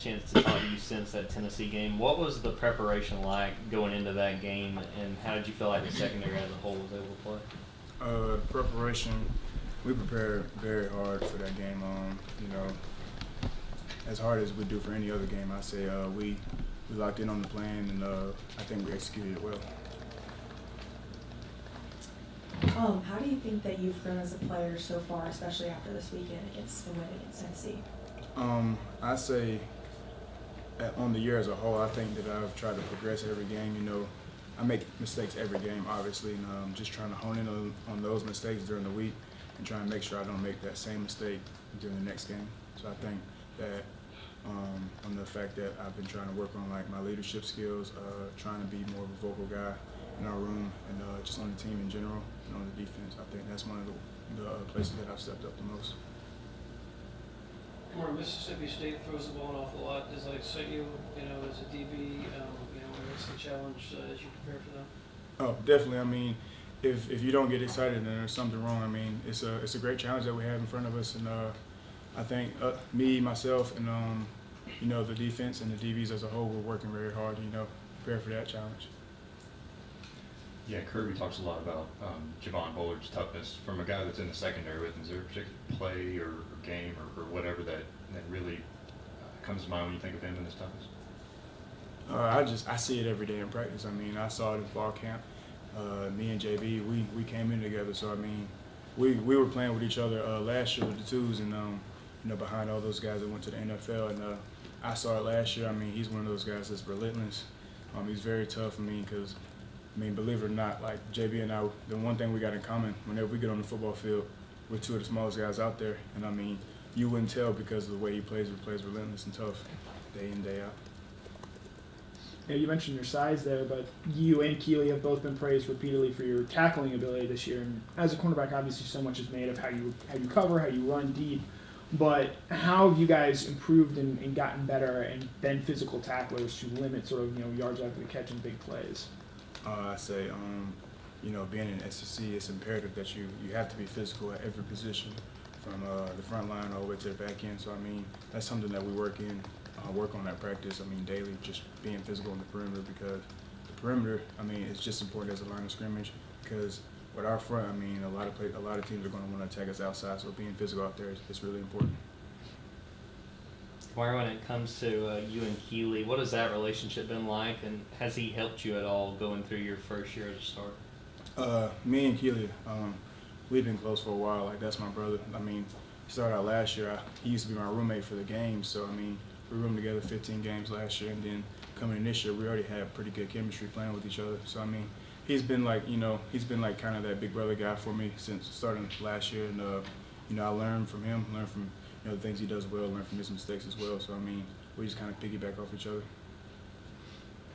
Chance to talk to you since that Tennessee game. What was the preparation like going into that game, and how did you feel like the secondary as a whole was able to play? Preparation, we prepared very hard for that game. As hard as we do for any other game, I say we locked in on the plan, and I think we executed it well. How do you think that you've grown as a player so far, especially after this weekend against the win against Tennessee? I say on the year as a whole, I think that I've tried to progress every game. I make mistakes every game, obviously, and I'm just trying to hone in on those mistakes during the week and try and make sure I don't make that same mistake during the next game. So I think that on the fact that I've been trying to work on like my leadership skills, trying to be more of a vocal guy in our room and just on the team in general and on the defense. I think that's one of the places that I've stepped up the most. Kamari, Mississippi State throws the ball an awful lot. Does that excite you, as a DB? What's the challenge as you prepare for them? Oh, definitely. I mean, if you don't get excited, then there's something wrong. I mean, it's a great challenge that we have in front of us, and I think me, myself, and the defense and the DBs as a whole, we're working very hard. Prepare for that challenge. Yeah, Kirby talks a lot about Javon Bullard's toughness. From a guy that's in the secondary with him, is there a particular play or game or whatever that really comes to mind when you think of him and his toughness? I see it every day in practice. I mean, I saw it in fall camp. Me and JB, we came in together. So I mean, we were playing with each other last year with the twos, and behind all those guys that went to the NFL. And I saw it last year. I mean, he's one of those guys that's relentless. He's very tough. Because believe it or not, like JB and I, the one thing we got in common, whenever we get on the football field, we're two of the smallest guys out there. And you wouldn't tell because of the way he plays. He plays relentless and tough, day in, day out. Yeah, you mentioned your size there, but you and Keeley have both been praised repeatedly for your tackling ability this year. And as a cornerback, obviously, so much is made of how you cover, how you run deep. But how have you guys improved and gotten better and been physical tacklers to limit sort of yards after the catch and big plays? I say, being in SEC, it's imperative that you have to be physical at every position, from the front line all the way to the back end. So that's something that we work on at practice. Daily, just being physical on the perimeter, because the perimeter, it's just important as a line of scrimmage. Because with our front, a lot of teams are going to want to attack us outside. So being physical out there is really important. Kamari, when it comes to you and Keeley, what has that relationship been like, and has he helped you at all going through your first year as a starter? Me and Keeley, we've been close for a while. Like, that's my brother. He started out last year. He used to be my roommate for the games. So we roomed together 15 games last year, and then coming in this year, we already had pretty good chemistry playing with each other. So he's been like kind of that big brother guy for me since starting last year, and I learned from him, the things he does well, learn from his mistakes as well. So we just kind of piggyback off each other.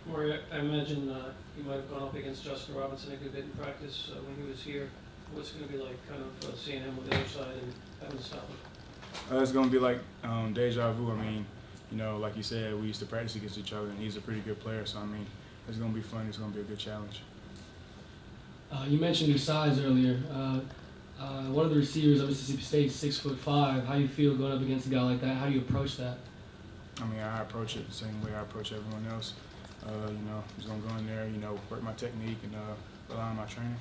Kamari, I imagine you might have gone up against Justin Robinson a good bit in practice when he was here. What's it going to be like, kind of seeing him on the other side and having to stop him? It's going to be like deja vu. Like you said, we used to practice against each other, and he's a pretty good player. So it's going to be fun. It's going to be a good challenge. You mentioned your size earlier. One of the receivers of Mississippi State, 6'5". How do you feel going up against a guy like that? How do you approach that? I approach it the same way I approach everyone else. I'm just going to go in there, work my technique and rely on my training.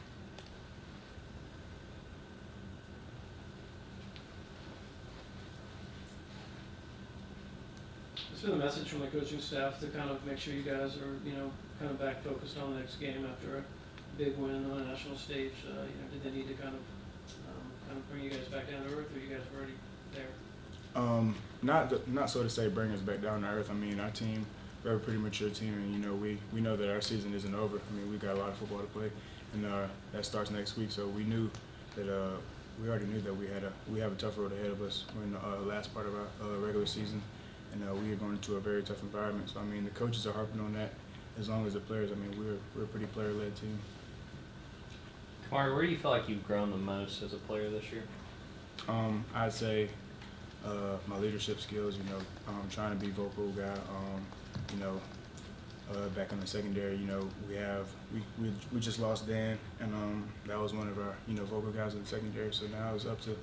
What's been the message from the coaching staff to kind of make sure you guys are, kind of back focused on the next game after a big win on a national stage? Did they need to kind of bring you guys back down to earth, or you guys were already there? Not so to say bring us back down to earth. Our team, we're a pretty mature team, and we know that our season isn't over. We got a lot of football to play, and that starts next week. So we knew that we already knew that we have a tough road ahead of us. We're in the last part of our regular season, and we are going into a very tough environment. So the coaches are harping on that, as long as the players. We're a pretty player-led team. Kamari, where do you feel like you've grown the most as a player this year? I'd say my leadership skills. Trying to be vocal guy. Back in the secondary, we just lost Dan, and that was one of our vocal guys in the secondary. So now it's up to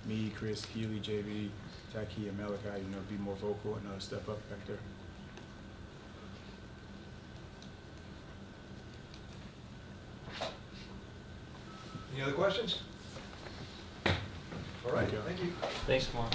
me, Chris, Keeley, JB, Taki and Malachi, be more vocal and step up back there. Any other questions? All right, Thank you. thank you. Thanks, Kamari.